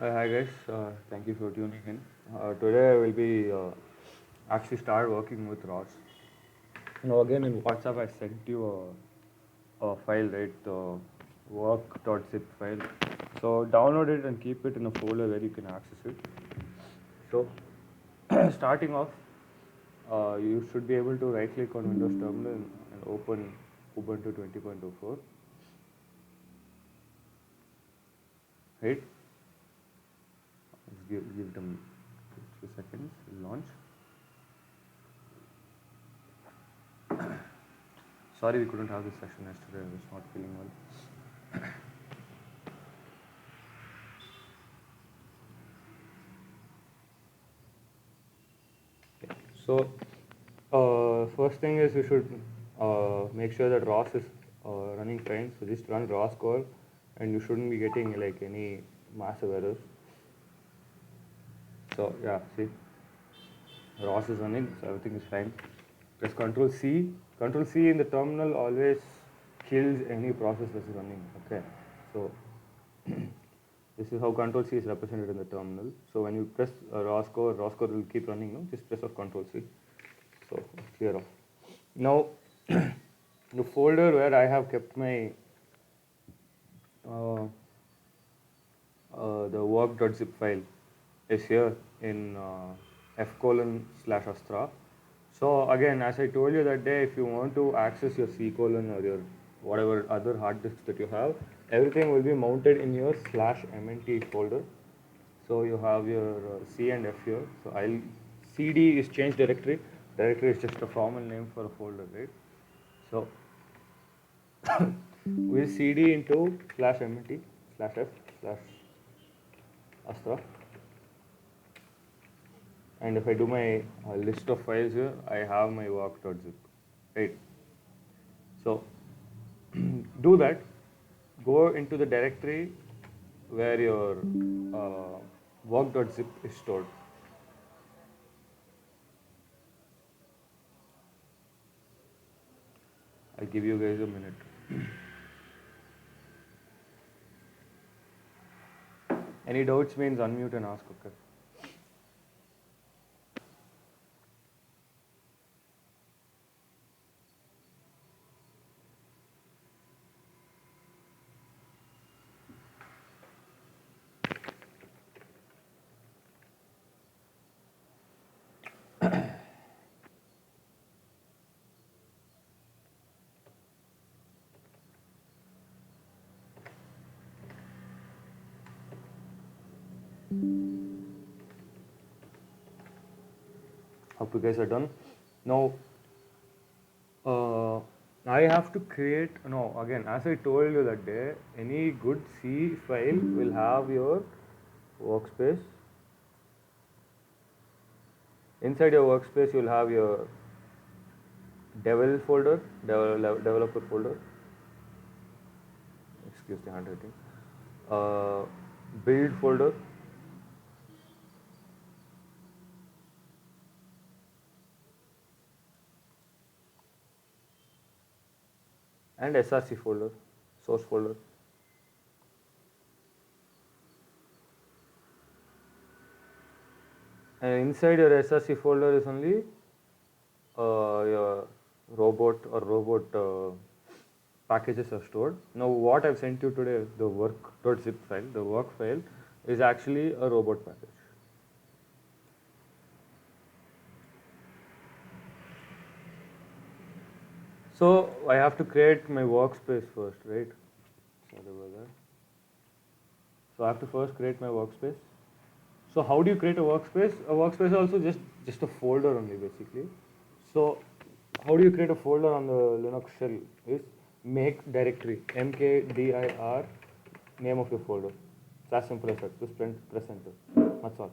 Hi guys, thank you for tuning in. Today I will be actually start working with ROS. Again in WhatsApp I sent you a file, right? The work.zip file. So download it and keep it in a folder where you can access it. So starting off, you should be able to right click on Windows Terminal and open Ubuntu 20.04. Right? Let's give them a few seconds. Launch. Sorry we couldn't have this session yesterday. I was not feeling well. So, first thing is you should make sure that ROS is running fine. So just run ROS core, and you shouldn't be getting like any massive errors. So yeah, see, ROS is running, so everything is fine. Press Control C. Control C in the terminal always kills any process that's running. Okay, so this is how Control C is represented in the terminal. So when you press ROS core will keep running. No, just press off Control C. So clear off. Now the folder where I have kept my the work.zip file is here in f:/Astra. So again, as I told you that day, if you want to access your C:/ or your whatever other hard disks that you have, everything will be mounted in your /mnt folder. So you have your C and F here. So CD is change directory. Directory is just a formal name for a folder, right? So we'll CD into /mnt/f/astra. And if I do my list of files here, I have my work.zip, right? So do that. Go into the directory where your work.zip is stored. I'll give you guys a minute. Any doubts means unmute and ask, okay? Hope you guys are done. Now, I have to create, no, again, as I told you that day, any good C file will have your workspace. Inside your workspace, you'll have your developer folder. Excuse the handwriting. Build folder. And SRC folder, source folder. And inside your SRC folder is only your robot packages are stored. Now what I've sent you today, the work.zip file, the work file is actually a robot package. So I have to create my workspace first, right? Sorry about that. So I have to first create my workspace. So how do you create a workspace? A workspace is also just a folder only basically. So how do you create a folder on the Linux shell is make directory, mkdir, name of your folder. It's as simple as that. Just press enter. That's all.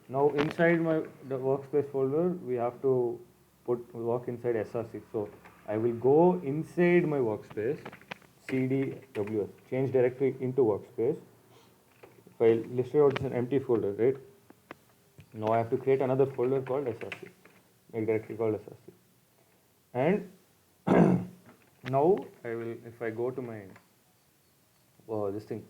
Now inside the workspace folder, we have to put work inside SRC. So I will go inside my workspace, cd ws, change directory into workspace. If I listed out as an empty folder, right? Now I have to create another folder called SRC, make directory called SRC. And now I will, if I go to my this thing,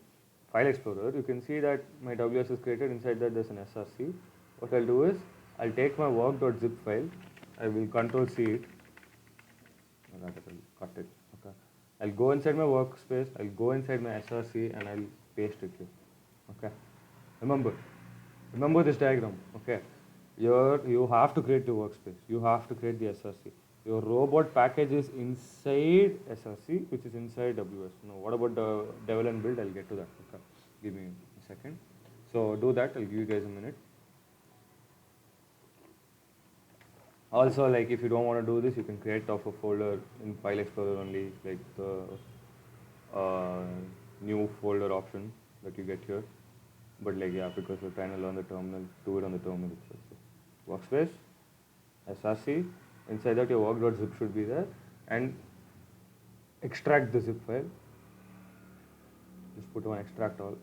File Explorer, you can see that my WS is created. Inside that there's an SRC. What I'll do is, I'll take my work.zip file, I will control C it, I'll cut it, okay. I'll go inside my workspace, I'll go inside my SRC and I'll paste it here, okay. Remember this diagram, okay. You have to create the workspace, you have to create the SRC. Your robot package is inside SRC, which is inside WS. Now, what about the devel and build? I'll get to that. Okay, give me a second. So do that. I'll give you guys a minute. Also, like if you don't want to do this, you can create off a folder in File Explorer only, like the new folder option that you get here. But like yeah, because we're trying to learn the terminal, do it on the terminal itself. So, workspace, SRC. Inside that your work.zip should be there, and extract the zip file. Just put one extract all.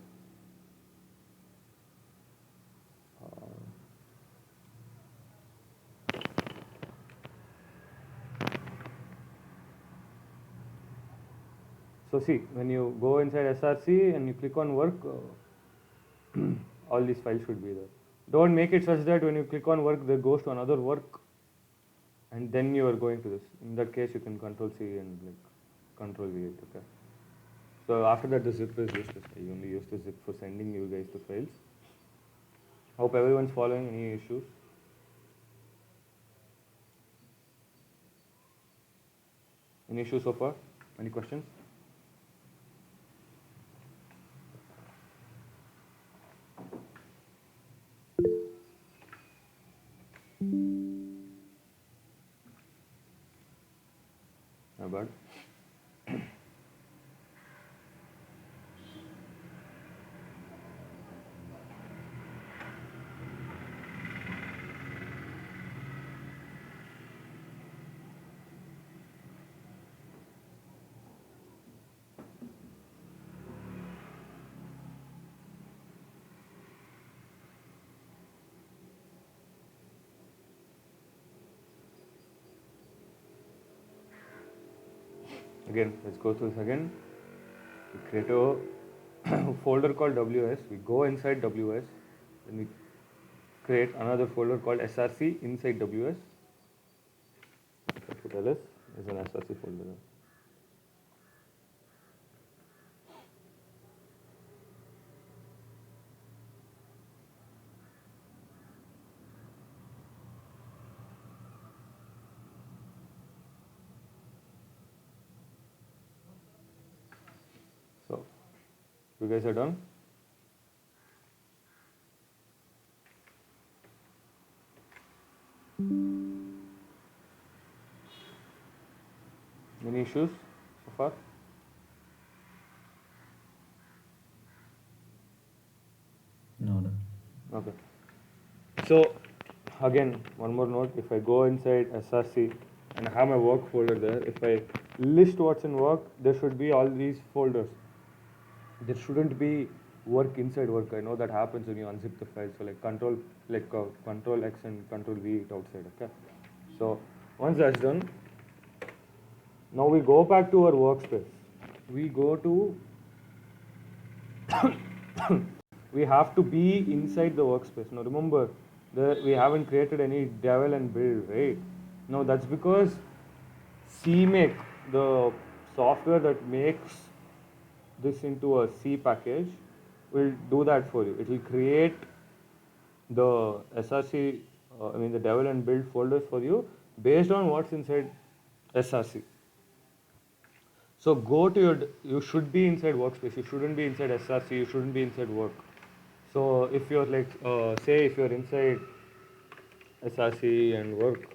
So see, when you go inside SRC and you click on work, all these files should be there. Don't make it such that when you click on work, it goes to another work, and then you are going to this. In that case, you can Control C and like Control V it. Okay. So after that, the zip is useless. I only use the zip for sending you guys the files. Hope everyone's following. Any issues? Any issues so far? Any questions? Not bad. Again, let's go through this again. We create a folder called WS. We go inside WS. Then we create another folder called SRC inside WS. Put ls is an SRC folder. So, you guys are done? Any issues so far? No. Okay. So, again, one more note. If I go inside SRC and I have my work folder there, if I list what's in work, there should be all these folders. There shouldn't be work inside work. I know that happens when you unzip the file. So like Control X and Control V it outside. Okay. So once that's done, now we go back to our workspace. We go to we have to be inside the workspace. Now remember, we haven't created any devel and build, right? Now that's because CMake, the software that makes this into a C package, will do that for you. It will create the SRC, the devel and build folders for you based on what's inside SRC. So go to you should be inside workspace, you shouldn't be inside SRC, you shouldn't be inside work. So if you're like, say if you're inside SRC and work,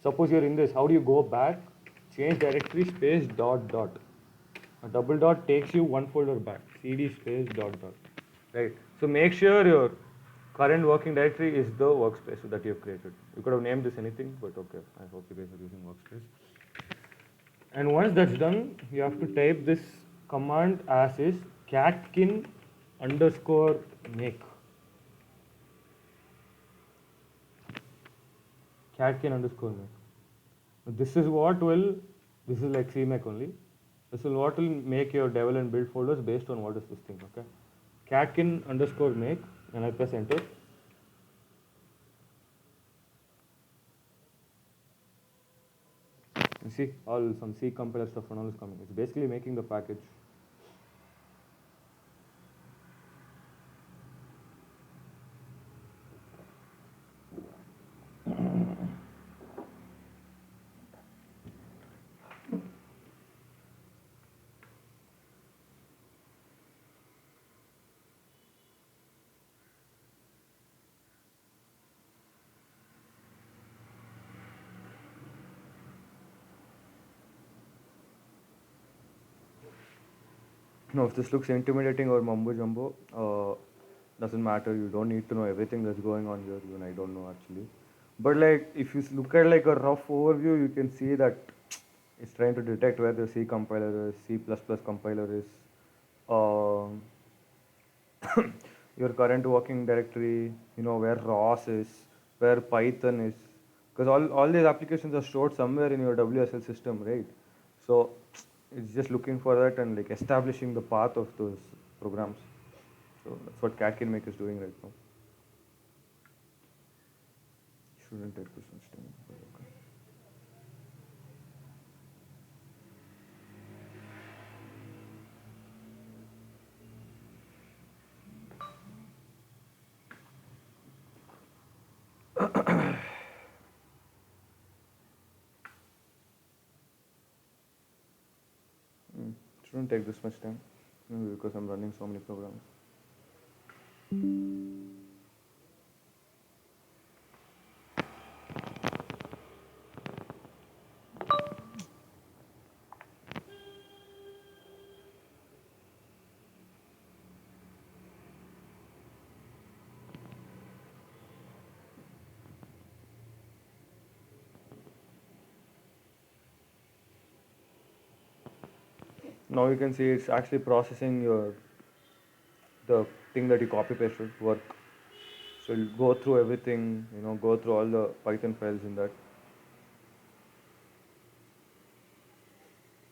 suppose you're in this, how do you go back? Change directory space dot dot. A double dot takes you one folder back, cd space dot dot, right? So make sure your current working directory is the workspace that you've created. You could have named this anything, but okay, I hope you guys are using workspace. And once that's done, you have to type this command as is catkin underscore make. Catkin underscore make. This is like CMake only. This is what will make your devel and build folders based on what is this thing, okay? catkin underscore make, and I press enter. You see, all some C compiler stuff and all is coming. It's basically making the package. No, if this looks intimidating or mumbo jumbo, doesn't matter. You don't need to know everything that's going on here. Even I don't know actually. But like, if you look at like a rough overview, you can see that it's trying to detect where the C compiler is, C++ compiler is, um, your current working directory, where ROS is, where Python is, because all these applications are stored somewhere in your WSL system, right? So it's just looking for that and like establishing the path of those programs. So that's what catkin make is doing right now. Shouldn't take this much time. But okay. Shouldn't take this much time, maybe because I'm running so many programs. Now you can see it's actually processing the thing that you copy pasted work. So you'll go through everything, go through all the Python files in that.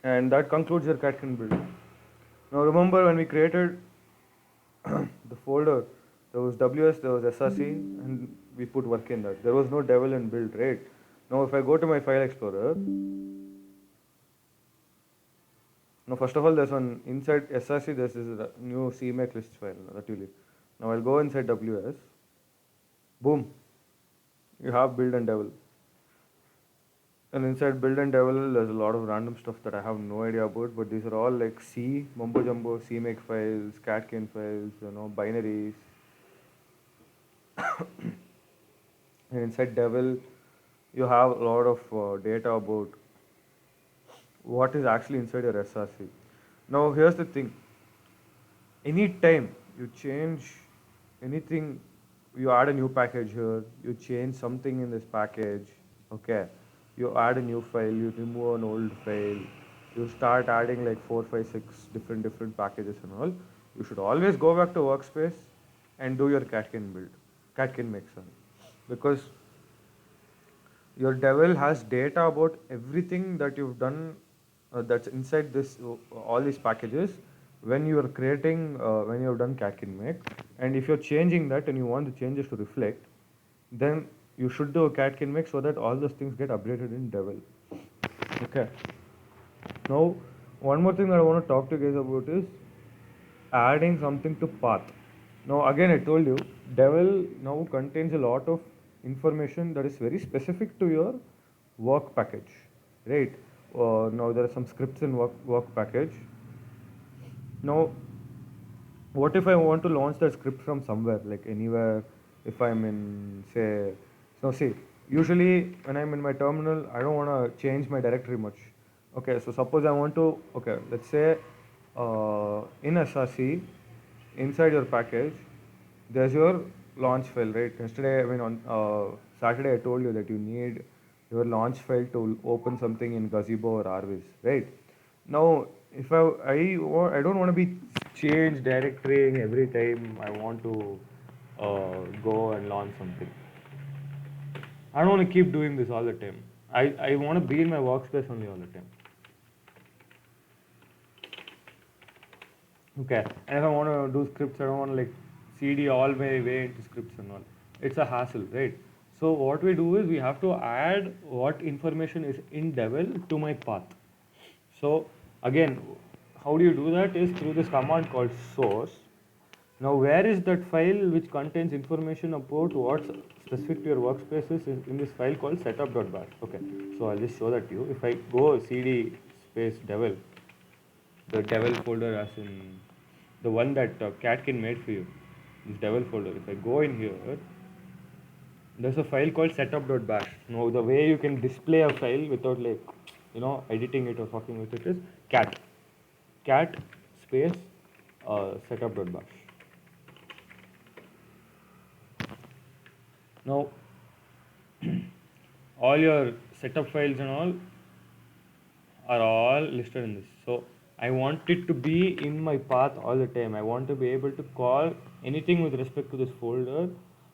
And that concludes your catkin build. Now remember when we created the folder, there was WS, there was SRC, and we put work in that. There was no devel in build, right? Now if I go to my file explorer, now first of all there's one inside SRC, there's this new CMake list file that you leave. Now I'll go inside WS, boom, you have build and devel. And inside build and devel, there's a lot of random stuff that I have no idea about, but these are all like C, mumbo jumbo, CMake files, catkin files, binaries. And inside devel, you have a lot of data about what is actually inside your SRC. Now here's the thing. Anytime you change anything, you add a new package here, you change something in this package, okay, you add a new file, you remove an old file, you start adding like 4, 5, 6 different packages and all, you should always go back to workspace and do your catkin build, catkin make, sorry, because your devel has data about everything that you've done that's inside this all these packages when you are creating when you have done catkin make, and if you're changing that and you want the changes to reflect, then you should do a catkin make so that all those things get updated in devel. Okay. Now one more thing that I want to talk to you guys about is adding something to path. Now again I told you devel now contains a lot of information that is very specific to your work package, right? Now there are some scripts in work package. Now what if I want to launch the script from somewhere, like anywhere, if I'm in say, so see, usually when I'm in my terminal I don't want to change my directory much. Okay, so suppose I want to, okay, let's say in SRC inside your package there's your launch file, right? Yesterday, I mean on Saturday I told you that you need your launch file to open something in Gazebo or Arvis, right? Now if I don't want to be change directory every time I want to go and launch something. I don't want to keep doing this all the time. I want to be in my workspace only all the time. Okay, and if I want to do scripts, I don't want to like CD all my way into scripts and all. It's a hassle, right? So what we do is we have to add what information is in Devel to my path. So again, how do you do that is through this command called source. Now where is that file which contains information about what's specific to your workspace is in this file called setup.bash. Okay, so I'll just show that to you. If I go cd space devel, the devel folder as in the one that Catkin made for you, this devel folder. If I go in here, there's a file called setup.bash. Now the way you can display a file without like editing it or fucking with it is cat space setup.bash. Now all your setup files and all are all listed in this. So I want it to be in my path all the time. I want to be able to call anything with respect to this folder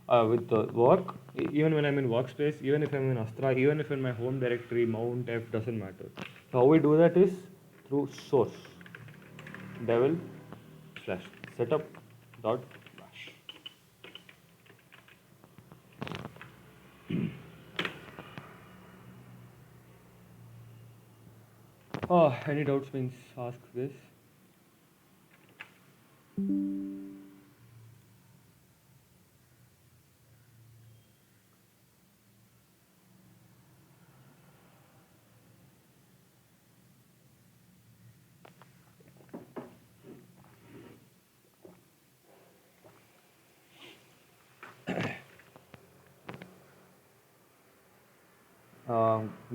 with the work, even when I'm in workspace, even if I'm in Astra, even if in my home directory, mount F, doesn't matter. So how we do that is through source devel slash setup dot bash. Oh, any doubts means ask this.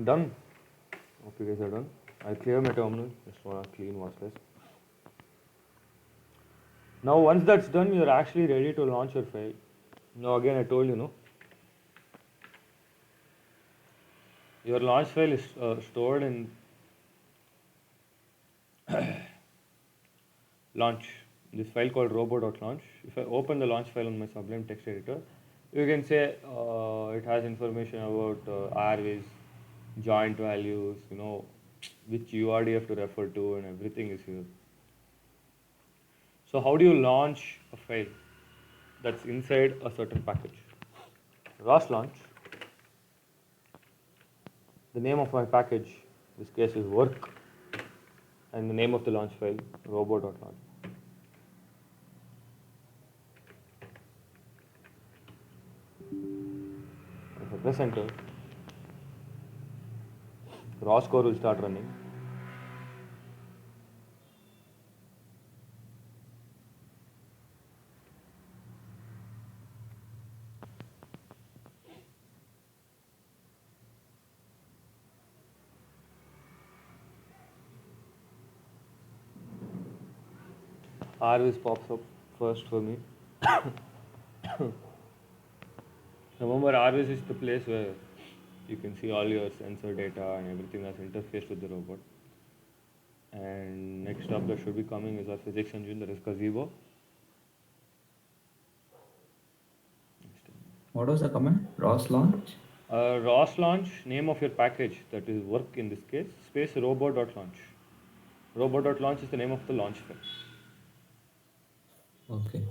Done. Hope you guys are done. I'll clear my terminal. Just want to clean what's list. Now once that's done, you're actually ready to launch your file. Now again, I told you, no, your launch file is stored in launch. This file called robo.launch. If I open the launch file on my Sublime text editor, you can say it has information about RVs, joint values, which URD you have to refer to, and everything is here. So how do you launch a file that's inside a certain package? ROS launch. The name of my package, in this case, is work, and the name of the launch file, robo.launch. If I press enter, ROS core will start running. RVs pops up first for me. Remember, RVs is the place where you can see all your sensor data and everything that's interfaced with the robot. And next up that should be coming is our physics engine, that is Gazebo. What was the command? ROS launch? ROS launch, name of your package, that is work in this case, space robo.launch. Robo.launch is the name of the launch file. Okay.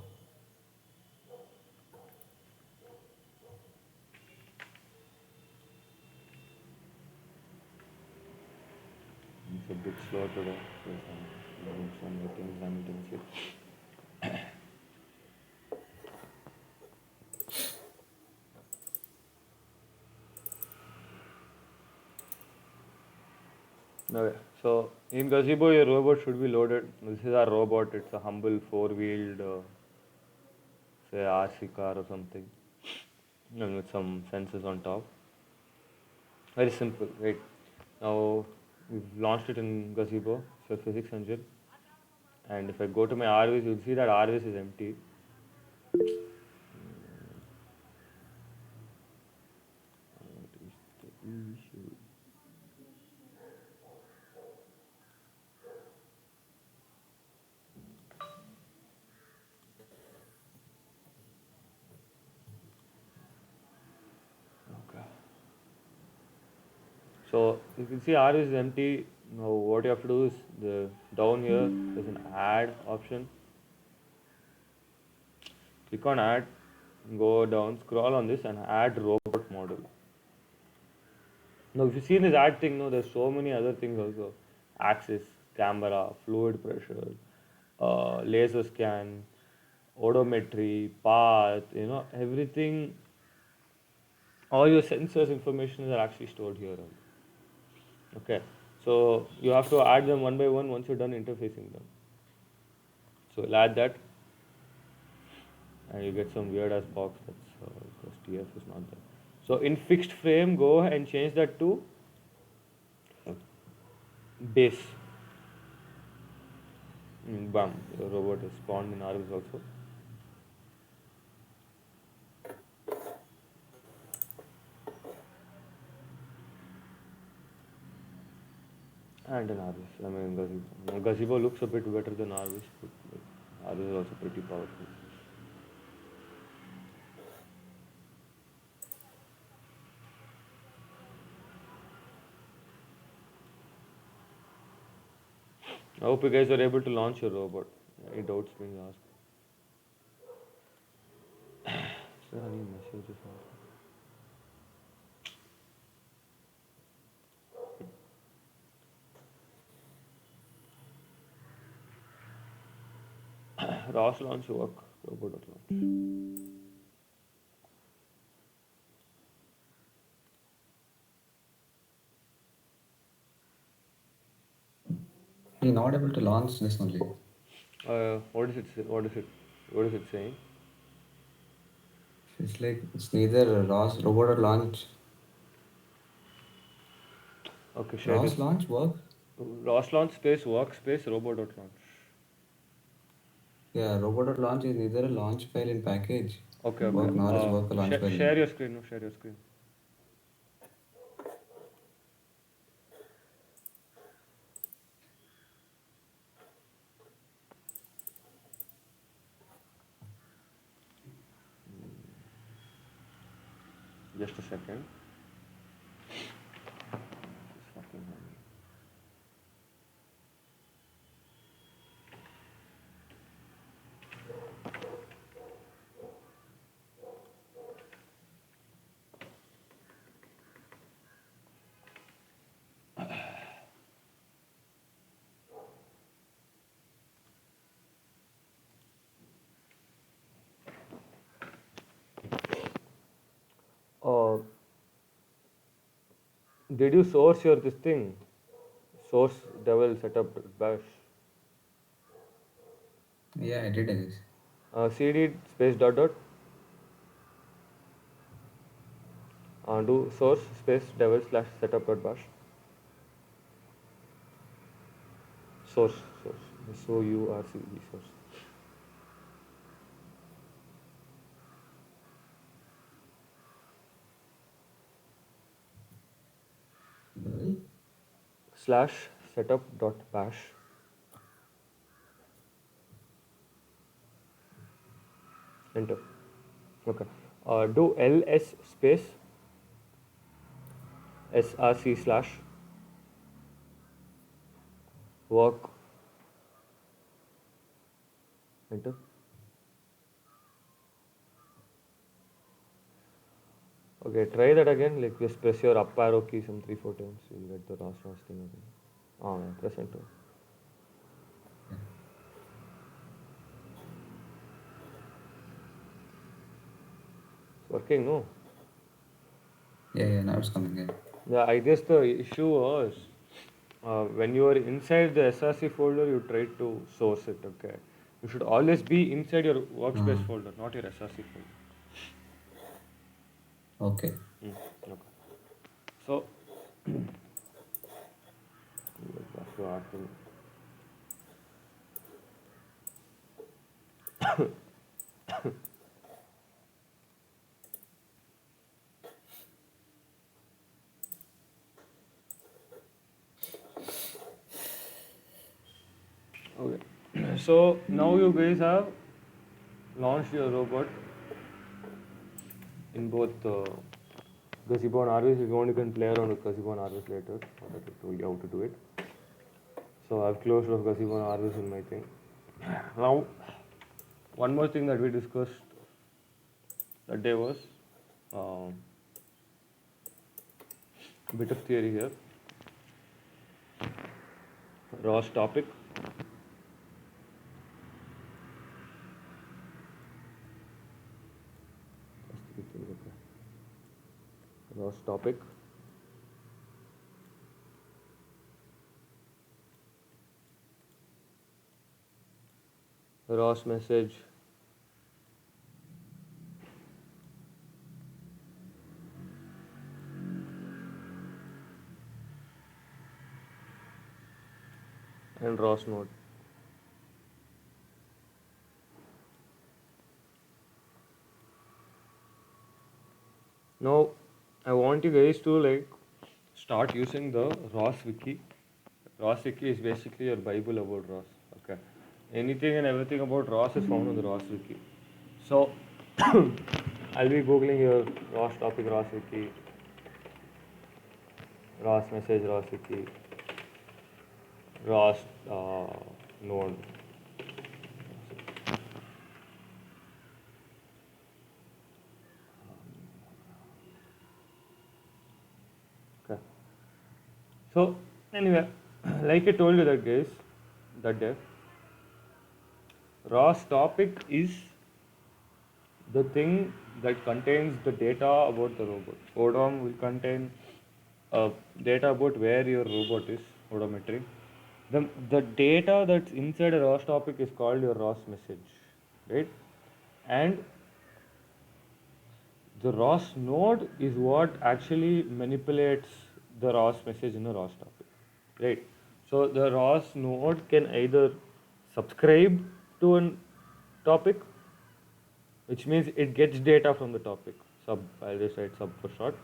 It's a bit slow today, because I'm doing some meetings simultaneously. Okay, so in Gazebo, your robot should be loaded. This is our robot. It's a humble four-wheeled, say, RC car or something, and with some sensors on top. Very simple, right? Now we've launched it in Gazebo, so physics engine. And if I go to my RVs, you'll see that RVs is empty. What is the issue? Okay. So you can see RVs is empty. Now what you have to do is down here there's an add option. Click on add, go down, scroll on this and add robot model. Now if you see this add thing, no, there's so many other things also. Axis, camera, fluid pressure, laser scan, odometry, path, everything. All your sensors information are actually stored here. Okay, so you have to add them one by one once you're done interfacing them. So we'll add that, and you get some weird ass box that's because TF is not there. So in fixed frame, go and change that to base. Bam, your robot is spawned in Argus also. And an Argus. I mean, Gazebo. Gazebo looks a bit better than Argus, but Argus is also pretty powerful. I hope you guys are able to launch your robot. Any doubts being asked? Is there any messages? ROS launch work. Robot launch. You're not able to launch this only. What is it? What is it? What is it saying? It's like it's neither ROS robot or launch. Okay, share ROS this. launch work. ROS launch space workspace robot launch. Yeah, robot or launch is neither a launch file in package. Okay, okay. Work nor is work a launch file. Share your screen. No, share your screen. Just a second. It's fucking hungry. Did you source your this thing? Source devil setup bash. Yeah, I did, I guess. cd space dot dot. Do source space devil slash setup dot bash. Source. SOURCE source. Slash setup dot bash. Enter. Okay. Do ls space src slash work. Enter. Okay, try that again. Like just press your up arrow key some 3-4 times. You'll get the ROS thing again. Oh, yeah, press enter. It's working, no? Yeah, now it's coming in. Yeah, I guess the issue was when you are inside the SRC folder, you try to source it. Okay, you should always be inside your workspace folder, not your SRC folder. Okay. Okay. So, back to asking. Okay. So now you guys have launched your robot in both Gazebo and Arvis. If you want, you can play around with Gazebo and Arvis later. I told you how to do it. So I've closed off because he want to ROS in my thing. Now, one more thing that we discussed that day was um, a bit of theory here. ROS topic. ROS topic. ROS message. And ROS node. Now, I want you guys to like start using the ROS wiki. ROS wiki is basically your Bible about ROS. Okay, anything and everything about ROS is found on the ROS wiki. So, I'll be googling here ROS topic, ROS wiki, ROS message, ROS wiki, ROS node. Okay. So anyway, like I told you that guys, that day, ROS topic is the thing that contains the data about the robot. ODOM will contain data about where your robot is, odometry. The data that's inside a ROS topic is called your ROS message, right? And the ROS node is what actually manipulates the ROS message in a ROS topic, right? So the ROS node can either subscribe to a topic, which means it gets data from the topic. Sub, I'll just write sub for short,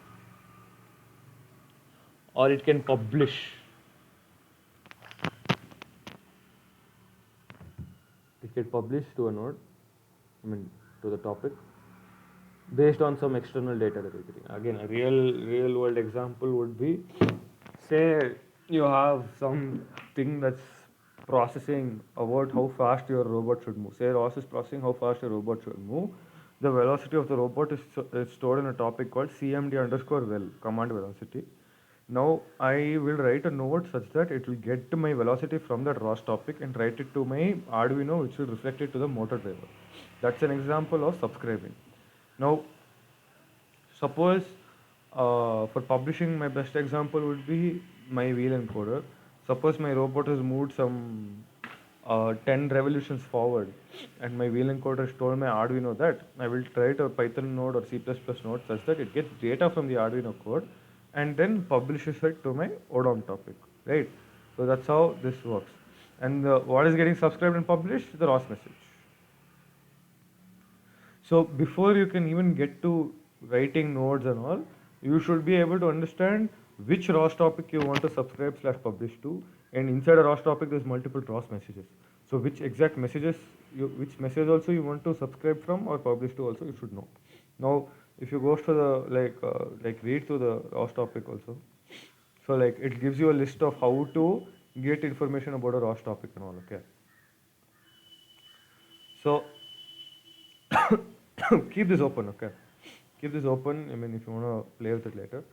or it can publish. It can publish to a node, to the topic, based on some external data that we're getting. Again, a real world example would be, say you have something that's processing about how fast your robot should move. Say ROS is processing how fast your robot should move. The velocity of the robot is stored in a topic called cmd underscore vel, command velocity. Now I will write a node such that it will get my velocity from that ROS topic and write it to my Arduino, which will reflect it to the motor driver. That's an example of subscribing. Now, suppose for publishing, my best example would be my wheel encoder. Suppose my robot has moved some 10 revolutions forward, and my wheel encoder has told my Arduino that I will write a Python node or C++ node such that it gets data from the Arduino code and then publishes it to my ODOM topic, right? So that's how this works. And what is getting subscribed and published? The ROS message. So before you can even get to writing nodes and all, you should be able to understand which ROS topic you want to subscribe slash publish to, and inside a ROS topic there's multiple ROS messages. So which exact messages, which message also you want to subscribe from or publish to also you should know. Now if you go to the read through the ROS topic also, so like it gives you a list of how to get information about a ROS topic and all. Okay. So keep this open, okay? Keep this open. I mean, if you want to play with it later.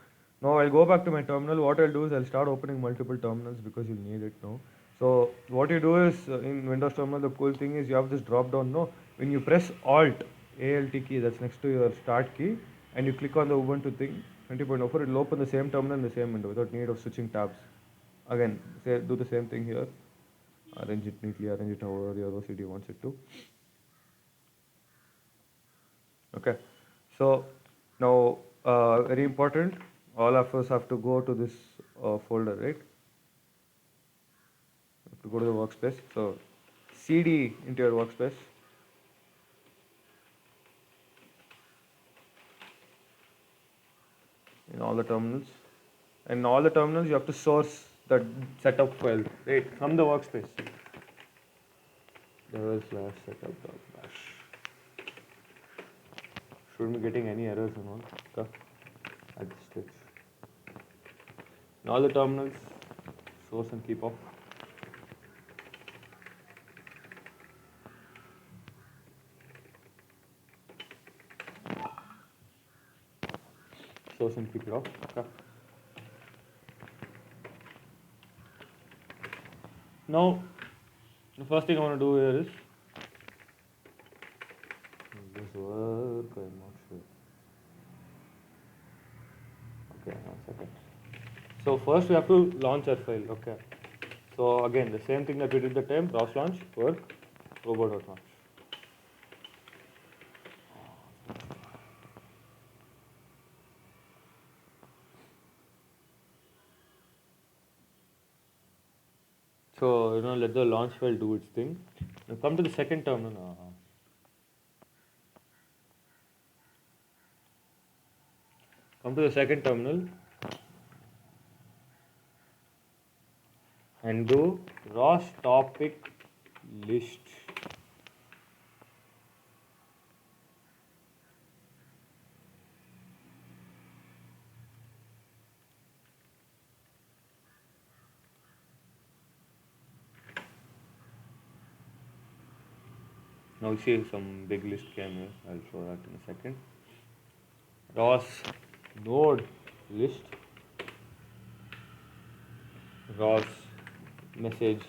Now I'll go back to my terminal. What I'll do is I'll start opening multiple terminals because you'll need it now. So what you do is in Windows terminal, the cool thing is you have this drop down. No, when you press Alt key that's next to your Start key, and you click on the Ubuntu thing 20.04, it'll open the same terminal in the same window without need of switching tabs. Again, do the same thing here. Arrange it neatly. Arrange it however your OCD wants it to. Okay, so now very important, all of us have to go to this folder, right? Have to go to the workspace. So cd into your workspace. In all the terminals, and in all the terminals you have to source that setup file, right, from the workspace. /setup.bash. Shouldn't be getting any errors and all. Okay. At this stage. In all the terminals, source and keep off. So simply kick it off. Okay. Now, the first thing I want to do here is will this work? I'm not sure. Okay, 1 second. So first we have to launch our file. Okay. So again, the same thing that we did the time, ROS launch, work, robot.launch. So let the launch file do its thing. Now come to the second terminal. Come to the second terminal and do ROS topic list. Now you see some big list came here. I'll show that in a second. ROS node list, ROS message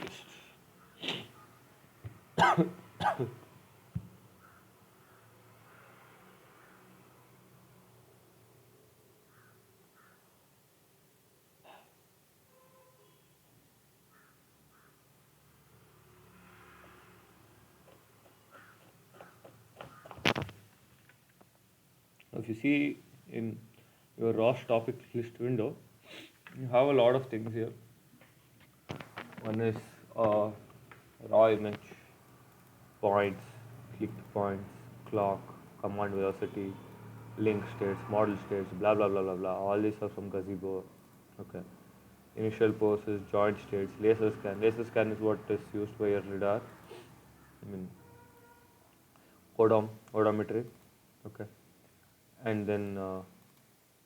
list. Now if you see in your ROS topic list window, you have a lot of things here. One is raw image, points, clicked points, clock, command velocity, link states, model states, blah blah blah blah blah. All these are from Gazebo. Okay. Initial poses, joint states, laser scan. Laser scan is what is used by your radar. I mean, odometry. Okay. And then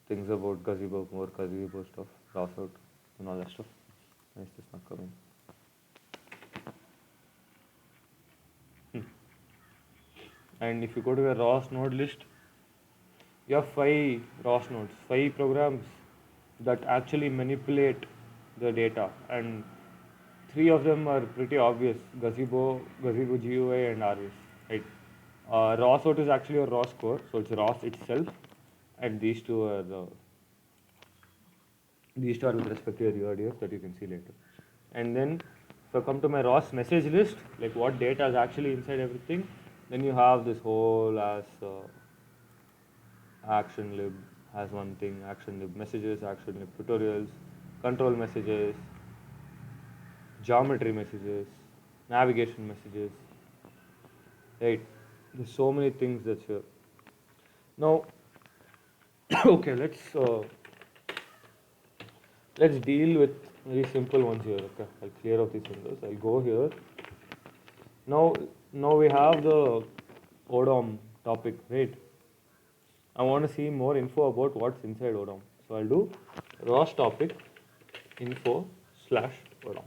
things about Gazebo, more Gazebo stuff, ROS out, and all that stuff. Why is this not coming? And if you go to a ROS node list, you have 5 ROS nodes, 5 programs that actually manipulate the data, and 3 of them are pretty obvious: Gazebo GUI, and RS. Right? ROS out is actually a ROS core, so it's ROS itself, and these two are with respect to your UIDF that you can see later. And then if I come to my ROS message list, like what data is actually inside everything, then you have this whole as action lib has one thing, action lib messages, action lib tutorials, control messages, geometry messages, navigation messages, right? There's so many things that's here. Now, okay, let's deal with very simple ones here. Okay, I'll clear out these windows. I'll go here. Now we have the ODOM topic, right? I want to see more info about what's inside ODOM. So I'll do ROS topic info/ODOM.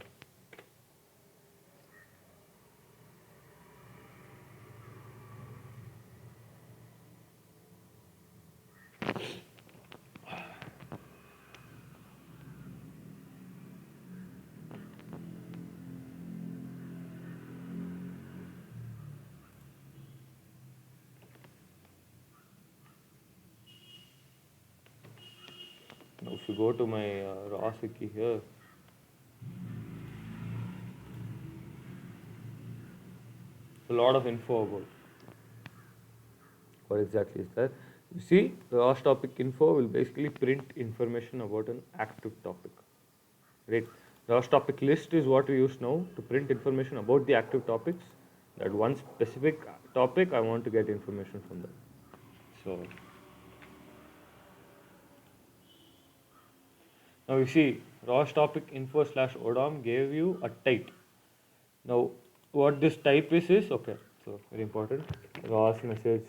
Now if you go to my ROS wiki here, a lot of info about what exactly is that. You see, the ROS topic info will basically print information about an active topic. Right? ROS topic list is what we use now to print information about the active topics. That one specific topic, I want to get information from that. So now you see, ROS topic info/ODOM gave you a type. Now, what this type is okay. So very important. ROS message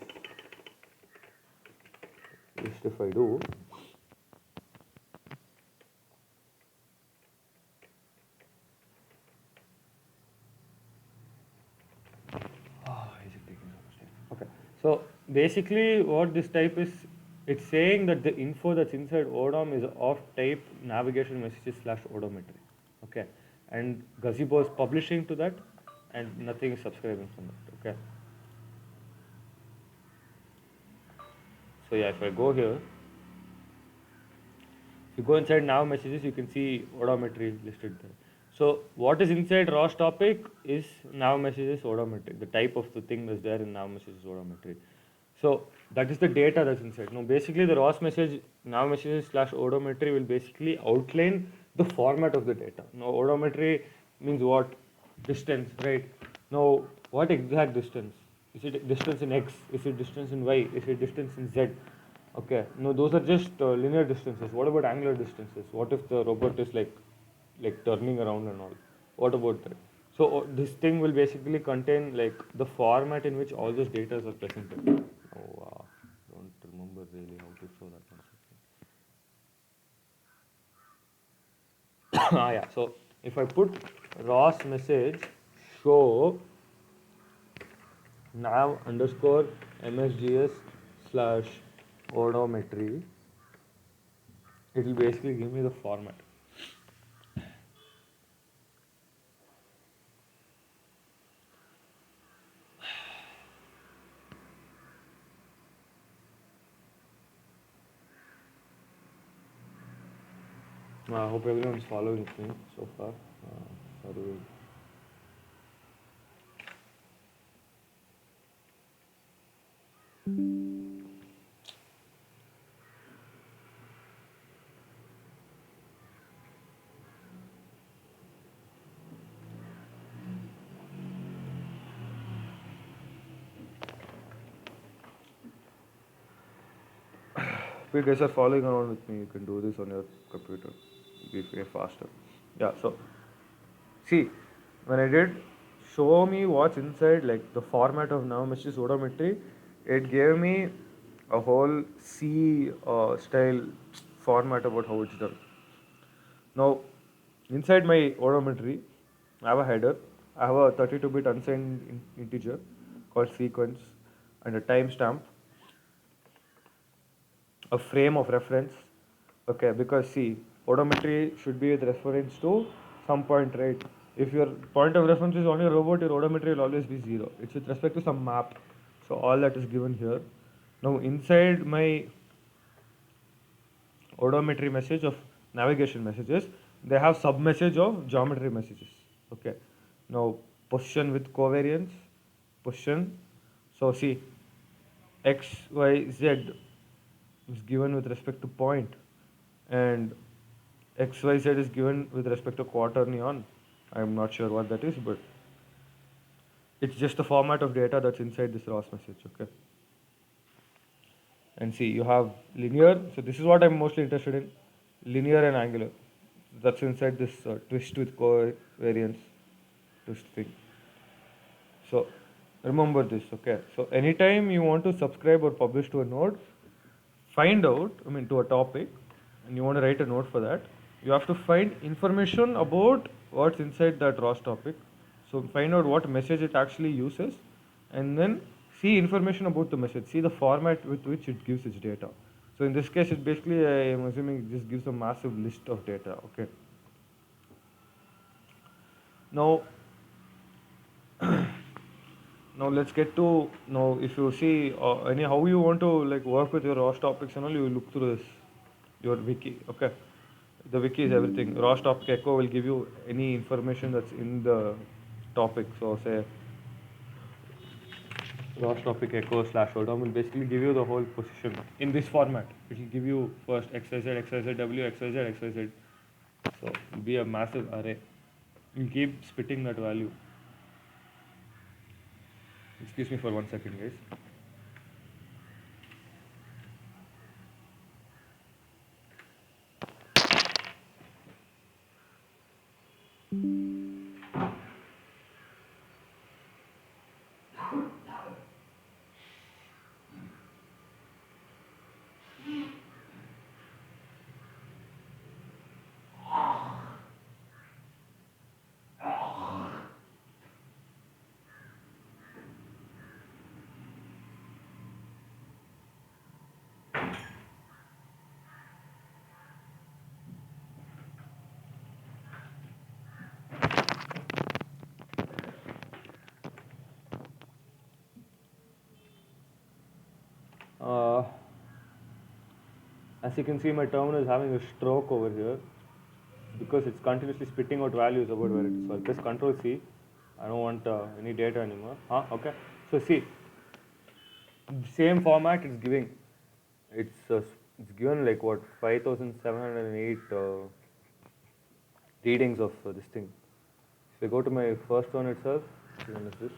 list if I do. Is it taking so much time? Okay. So basically, what this type is It's saying that the info that's inside ODOM is of type navigation messages slash odometry. Okay. And Gazebo is publishing to that and nothing is subscribing from that. Okay. So yeah, if I go here, if you go inside nav messages, you can see odometry listed there. So what is inside ROS topic is nav messages odometry. The type of the thing that's there in nav messages odometry. So that is the data that's inside. Now basically the ROS message nav messages slash odometry will basically outline the format of the data. Now odometry means what? Distance, right? Now what exact distance? Is it distance in x? Is it distance in y? Is it distance in z? Okay, no, those are just linear distances. What about angular distances? What if the robot is like turning around and all? What about that? So this thing will basically contain like the format in which all those data are presented. Oh, don't remember really how to show that one. Ah, yeah. So if I put ROS message show nav underscore msgs slash odometry, it will basically give me the format. I hope everyone's following me so far. Sorry. If you guys are following around with me, you can do this on your computer. It'll be way faster. Yeah, so see, when I did show me what's inside, like the format of now message odometry, it gave me a whole C style format about how it's done. Now, inside my odometry, I have a header, I have a 32-bit unsigned integer called sequence and a timestamp, a frame of reference. Okay, because see, odometry should be with reference to some point, right? If your point of reference is on your robot, your odometry will always be 0. It's with respect to some map. So all that is given here. Now inside my odometry message of navigation messages, they have sub message of geometry messages. Okay. Now position with covariance, position. So see, x, y, z is given with respect to point, and xyz is given with respect to quaterny on. I'm not sure what that is, but it's just the format of data that's inside this ROS message. Okay. And see, you have linear. So this is what I'm mostly interested in, linear and angular. That's inside this twist with covariance twist thing. So remember this. Okay. So anytime you want to subscribe or publish to a node, find out, to a topic, and you want to write a note for that, you have to find information about what's inside that ROS topic. So find out what message it actually uses, and then see information about the message. See the format with which it gives its data. So in this case, it basically, I am assuming, it just gives a massive list of data. Okay. Now, now let's get to now. If you see any how you want to like work with your ROS topics and all, you look through this your wiki. Okay, the wiki is everything. ROS topic echo will give you any information that's in the topic. So say ROS topic echo slash odom will basically give you the whole position in this format. It will give you first xyz, xyzw, xyz, xyz. So it will be a massive array. You keep spitting that value. Excuse me for 1 second, guys. Uh, as you can see, my terminal is having a stroke over here because it's continuously spitting out values about where it is. So I'll press Control C. I don't want any data anymore. Okay. So see, same format it's giving. It's given like what 5,708 readings of this thing. If I go to my first one itself, which one is this?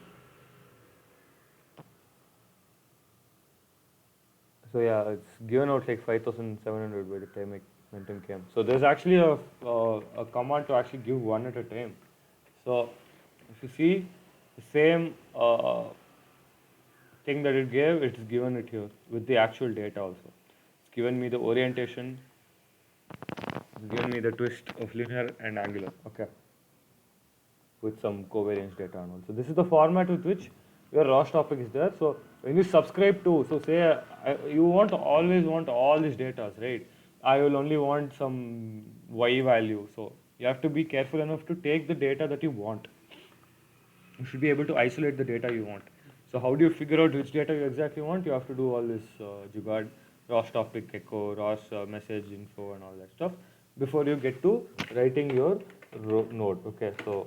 So yeah, it's given out like 5,700 by the time I went and came. So there's actually a command to actually give one at a time. So if you see the same thing that it gave, it's given it here with the actual data also. It's given me the orientation, it's given me the twist of linear and angular. Okay, with some covariance data and all. So this is the format with which your ROS topic is there. So when you subscribe to, so say you want to always want all these data, right? I will only want some Y value. So you have to be careful enough to take the data that you want. You should be able to isolate the data you want. So how do you figure out which data you exactly want? You have to do all this jugad, ROS topic echo, ROS message info and all that stuff before you get to writing your node. Okay, so,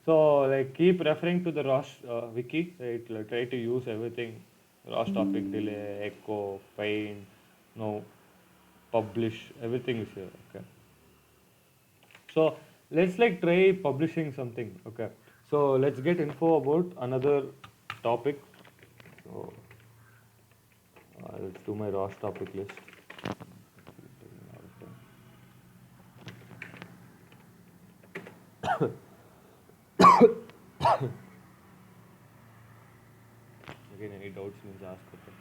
so like keep referring to the ROS wiki, right? Like, try to use everything, ROS topic, delay, echo, find, no, publish, everything is here. Okay. So let's like try publishing something. Okay. So let's get info about another topic. So let's do my ROS topic list. Again, any doubts means ask. Okay.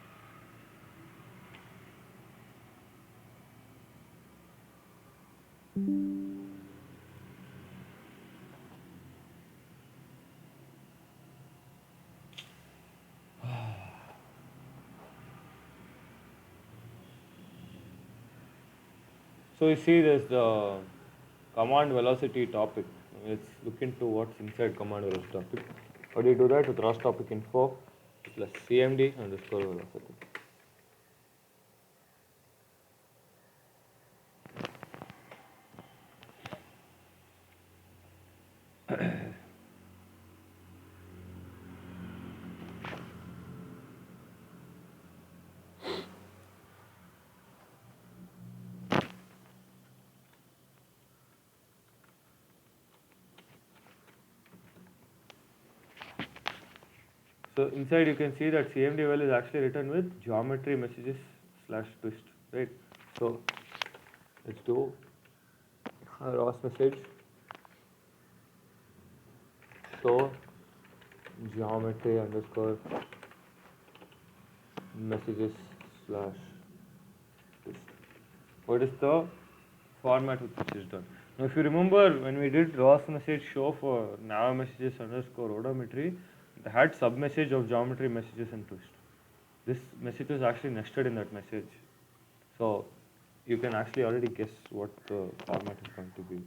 So you see there's the command velocity topic. Let's look into what's inside command velocity topic. How do you do that? With ROS topic info plus cmd underscore velocity. So inside you can see that cmd val is actually written with geometry messages slash twist, right? So let's do a ROS message show geometry underscore messages slash twist. What is the format with which is done? Now if you remember when we did ROS message show for nav messages underscore odometry, they had sub message of geometry messages and twist. This message was actually nested in that message. So you can actually already guess what the format is going to be.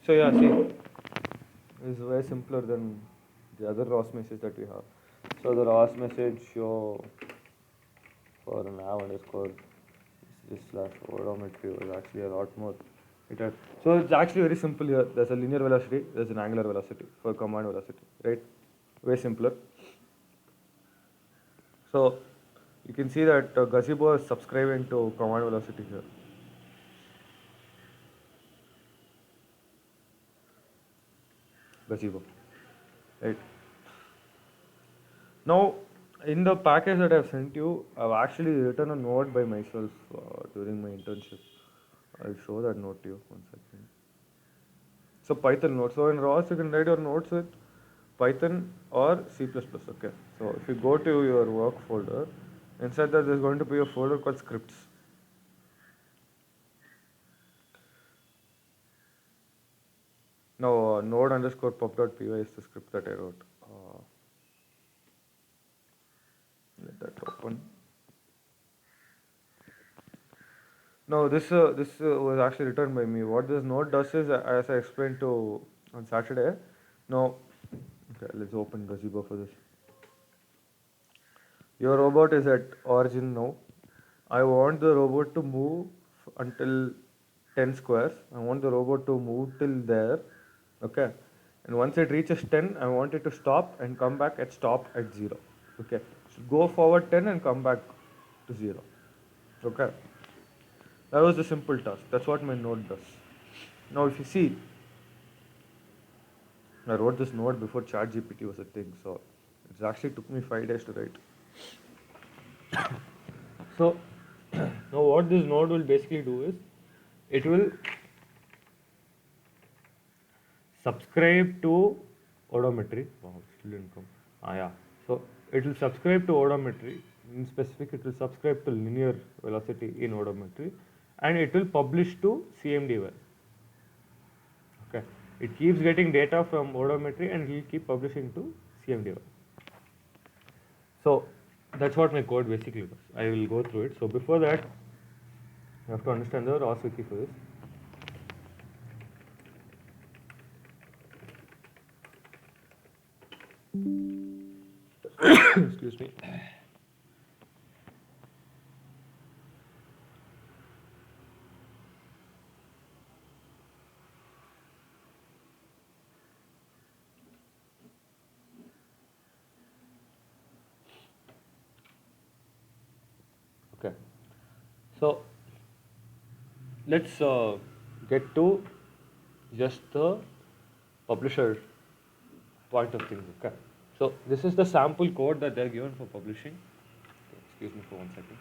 So yeah, see, this is way simpler than the other ROS message that we have. So the ROS message show for nav underscore messages slash odometry was actually a lot more. So it's actually very simple here. There's a linear velocity, there's an angular velocity for command velocity, right? Way simpler. So you can see that Gazebo is subscribing to command velocity here. Gazebo, right? Now, in the package that I've sent you, I've actually written a note by myself during my internship. I'll show that note to you 1 second. So Python note. So in ROS, you can write your notes with Python or C++. Okay. So if you go to your work folder, inside that there's going to be a folder called scripts. Now node underscore pub.py is the script that I wrote. Let that open. No, this was actually written by me. What this node does is, as I explained to on Saturday. Now, okay, let's open Gazebo for this. Your robot is at origin now. I want the robot to move until 10 squares. I want the robot to move till there. Okay. And once it reaches 10, I want it to stop and come back at stop at 0. Okay. So go forward 10 and come back to 0. Okay. That was the simple task. That's what my node does. Now, if you see, I wrote this node before ChatGPT was a thing, so it actually took me 5 days to write. So, now what this node will basically do is, it will subscribe to odometry. Wow, still didn't come. Yeah. So it will subscribe to odometry. In specific, it will subscribe to linear velocity in odometry, and it will publish to CMD well. Okay. It keeps getting data from odometry, and it will keep publishing to CMD well. So that's what my code basically does. I will go through it. So before that, you have to understand the ROS wiki for this. Excuse me. Okay. So let's get to just the publisher point of things. Okay. So this is the sample code that they're given for publishing. Okay, excuse me for 1 second.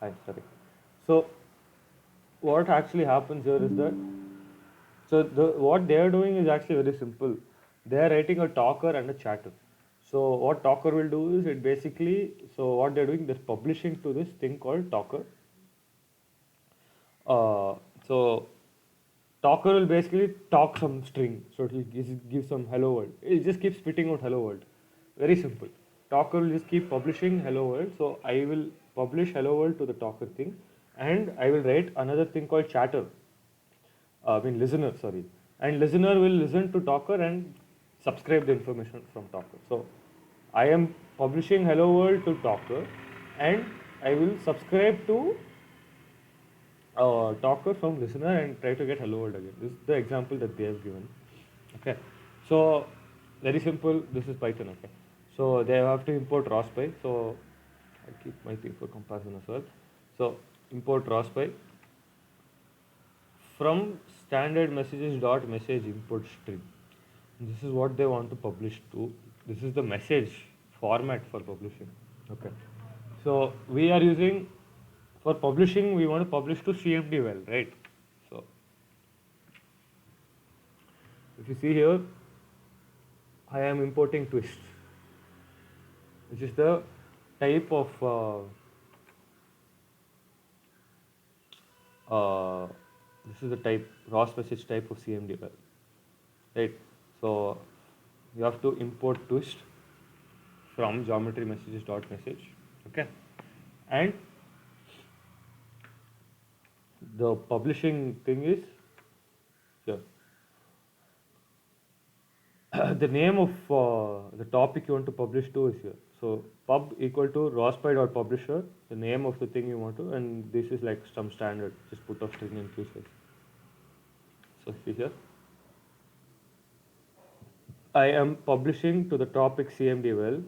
Hi, sorry. So what actually happens here is that, so what they are doing is actually very simple. They are writing a talker and a chatter. So what talker will do is, it basically, so what they're doing, they're publishing to this thing called talker. So talker will basically talk some string. So it will give some hello world. It just keeps spitting out hello world. Very simple. Talker will just keep publishing hello world. So I will publish hello world to the talker thing, and I will write another thing called chatter. Listener, sorry. And listener will listen to talker and subscribe the information from talker. So I am publishing hello world to talker, and I will subscribe to talker from listener and try to get hello world again. This is the example that they have given. Okay. So very simple. This is Python. Okay. So they have to import ROS.py. So I keep my thing for comparison as well. So import ROS.py from standard messages dot message import string. This is what they want to publish to. This is the message format for publishing. Okay. So we are using, for publishing, we want to publish to CMD well, right? So if you see here, I am importing twist, which is the type of this is the type ROS message type of CMD well, right? So you have to import twist from geometry messages dot message, okay, and the publishing thing is here. The name of the topic you want to publish to is here. So pub equal to rospy.publisher, the name of the thing you want to, and this is like some standard, just put of string and q size. So see here, I am publishing to the topic CMD well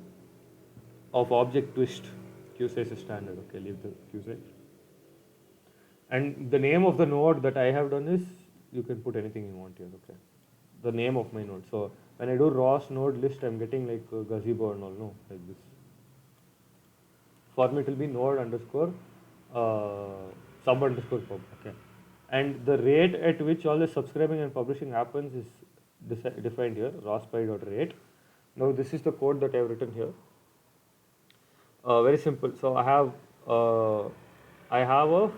of object twist. Q size is standard. Okay, leave the q size. And the name of the node that I have done is, you can put anything you want here. Okay, the name of my node. So when I do ROS node list, I'm getting like gazebo and all, no, like this. For me, it will be node underscore sub underscore pub. Okay, and the rate at which all the subscribing and publishing happens is defined here. rospy.rate. Now this is the code that I have written here. Very simple. So I have a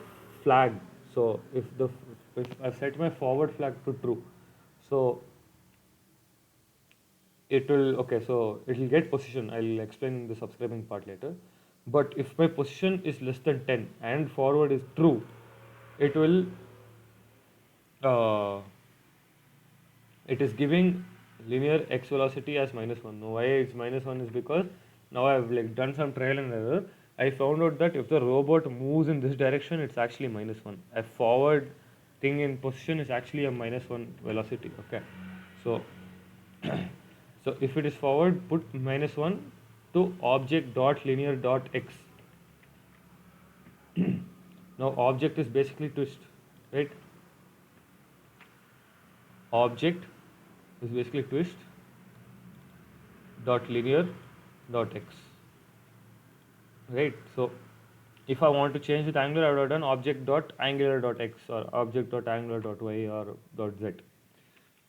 flag. So if I set my forward flag to true, so it will, okay, so it will get position. I'll explain the subscribing part later. But if my position is less than 10 and forward is true, it will uh, it is giving linear x velocity as -1. Now why it's -1 is because now I've like done some trial and error. I found out that if the robot moves in this direction, it's actually -1. A forward thing in position is actually a -1 velocity. Okay, so so if it is forward, put -1 to object dot linear dot x. Now object is basically twist, right? Object is basically twist dot linear dot x, right? So if I want to change with angular, I would have done object dot angular dot x or object dot angular dot y or dot z.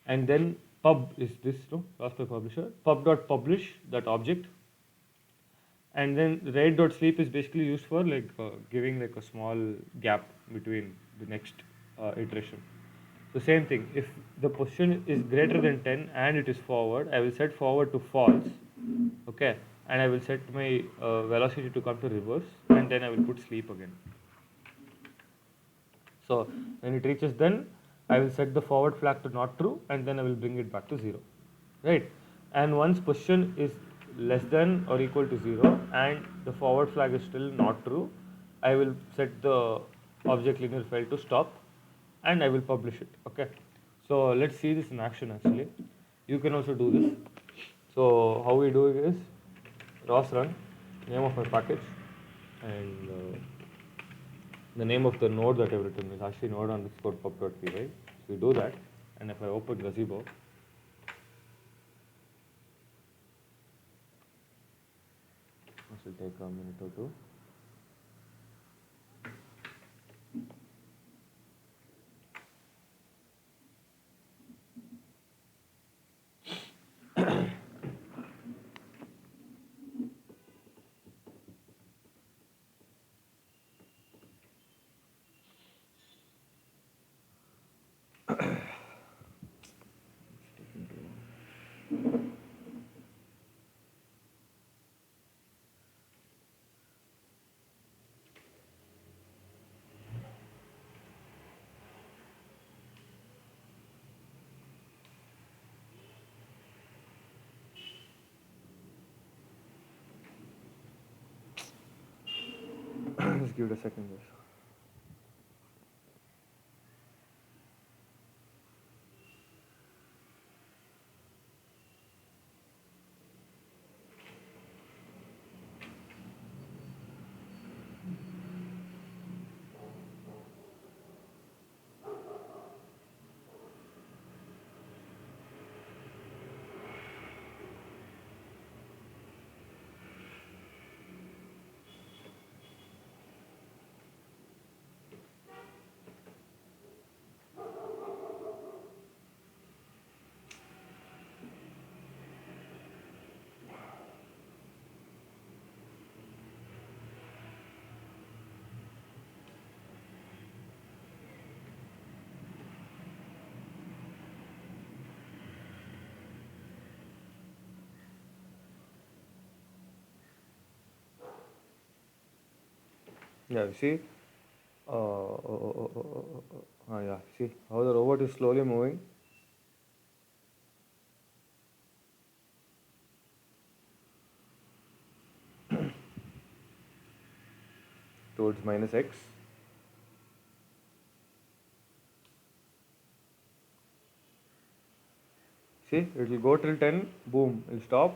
And then pub is this, no, last by publisher, pub dot publish that object. And then rate dot sleep is basically used for like giving like a small gap between the next iteration. So same thing, if the position is greater than 10 and it is forward, I will set forward to false, okay, and I will set my velocity to come to reverse, and then I will put sleep again. So when it reaches then, I will set the forward flag to not true, and then I will bring it back to 0, right? And once position is less than or equal to 0 and the forward flag is still not true, I will set the object linear file to stop and I will publish it. Okay, so let's see this in action. Actually, you can also do this. So how we do it is ROS run, name of my package, and the name of the node that I've written is actually node underscore pub.py. So we do that, and if I open gazebo, this will take a minute or two. Just give it a second, guys. Yeah, you see, Yeah, see how the robot is slowly moving. Towards minus x. See, it will go till 10, boom, it will stop.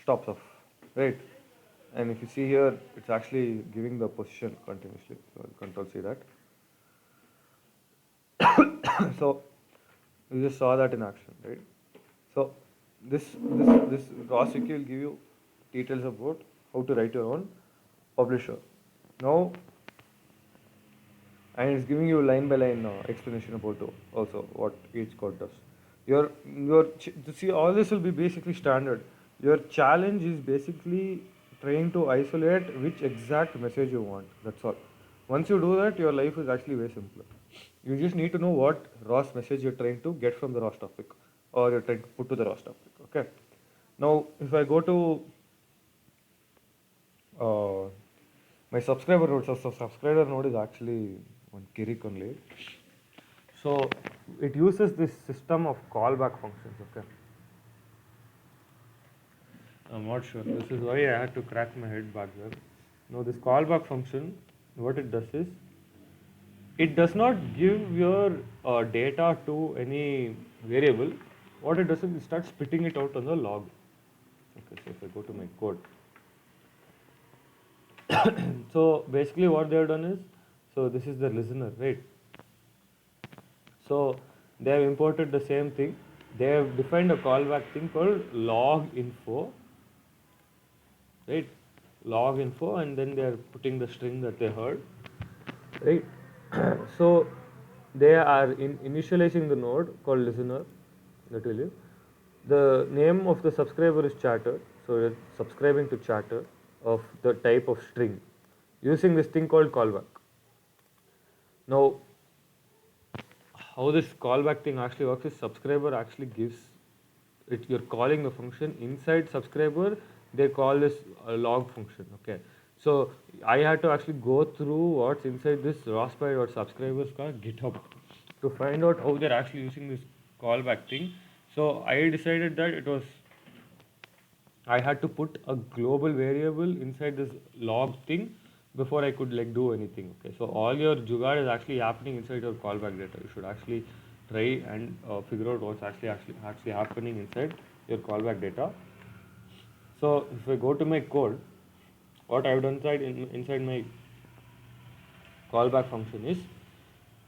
Stops off, right? And if you see here, it's actually giving the position continuously. So I'll control see that. So you just saw that in action, right? So this ROS wiki will give you details about how to write your own publisher. Now, and it's giving you line by line explanation about also what each code does. To see all this will be basically standard. Your challenge is basically trying to isolate which exact message you want. That's all. Once you do that, your life is actually way simpler. You just need to know what ROS message you're trying to get from the ROS topic, or you're trying to put to the ROS topic. Okay. Now, if I go to uh, my subscriber node, so subscriber node is actually on Kirik only. So it uses this system of callback functions. Okay. I'm not sure. This is why I had to crack my head back there. Now this callback function, what it does is, it does not give your data to any variable. What it does is it starts spitting it out on the log. Okay, so if I go to my code, so basically what they have done is, so this is the listener, right? So they have imported the same thing. They have defined a callback thing called log info, right? Log info, and then they are putting the string that they heard, right? So they are initializing the node called listener. That will you. The name of the subscriber is chatter, so you're subscribing to chatter of the type of string using this thing called callback. Now, how this callback thing actually works is subscriber actually gives it, you're calling the function inside subscriber, they call this a log function. Okay, so I had to actually go through what's inside this rosby.subscribers called GitHub to find out how they're actually using this callback thing. So I decided that it was, I had to put a global variable inside this log thing before I could like do anything. Okay, so all your jugaad is actually happening inside your callback data. You should actually try and figure out what's actually happening inside your callback data. So if I go to my code, what I've done inside my callback function is,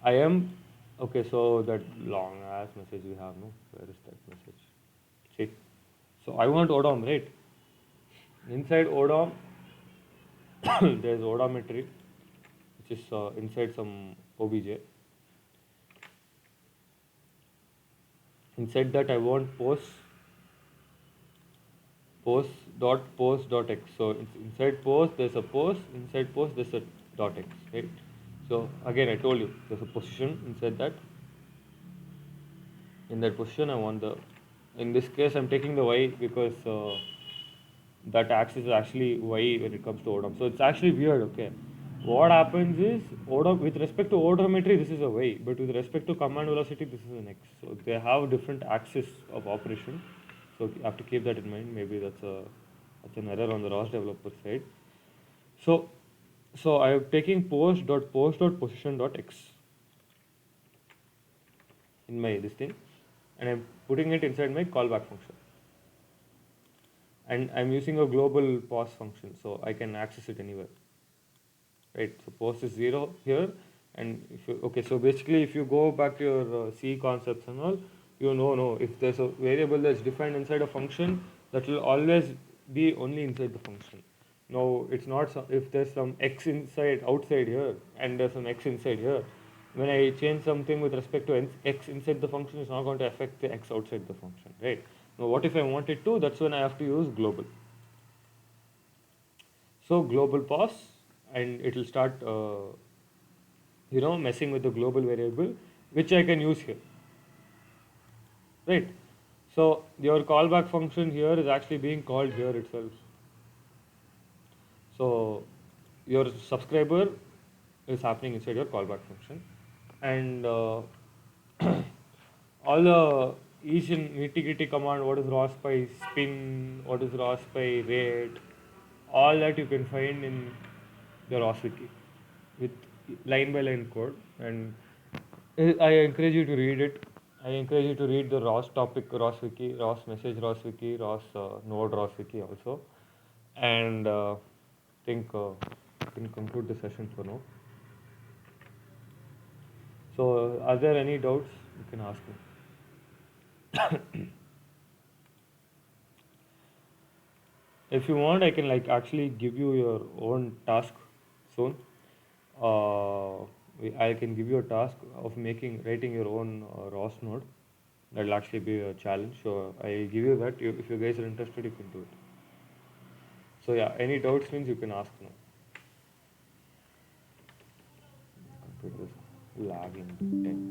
I am okay. So that long ass message we have, no, where is that message? See, so I want ODOM, right? Inside ODOM, there's odometry, which is inside some obj. Inside that I want post dot x. So inside post there's a post, inside post there's a dot x, right? So again I told you there's a position inside that. In that position I want the, in this case I'm taking the y because that axis is actually y when it comes to odom. So it's actually weird. Okay, what happens is odom, with respect to odometry this is a y, but with respect to command velocity this is an x. So they have different axis of operation. So you have to keep that in mind. Maybe that's an error on the ROS developer side. So I am taking post.position.x in my this thing, and I'm putting it inside my callback function. And I'm using a global pos function, so I can access it anywhere. Right, so post is 0 here, and if you, okay, so basically if you go back to your C concepts and all, you know, if there's a variable that's defined inside a function, that will always be only inside the function. Now it's not if there's some x inside outside here and there's some x inside here, when I change something with respect to x inside the function, it's not going to affect the x outside the function, right? Now, what if I want it to? That's when I have to use global. So global pause, and it will start, messing with the global variable, which I can use here, right? So your callback function here is actually being called here itself. So your subscriber is happening inside your callback function, and all the each nitty gritty command, what is ROS by spin, what is ROS by rate, all that you can find in the ROS wiki with line by line code. And I encourage you to read it. I encourage you to read the ROS topic ROS wiki, ROS message ROS wiki, ROS node ROS wiki also. And think I can conclude the session for now. So, are there any doubts? You can ask me. If you want, I can like actually give you your own task soon. I can give you a task of writing your own ROS node. That'll actually be a challenge. So I give you that. If you guys are interested, you can do it. So yeah, any doubts means you can ask now. Computer is lagging 10.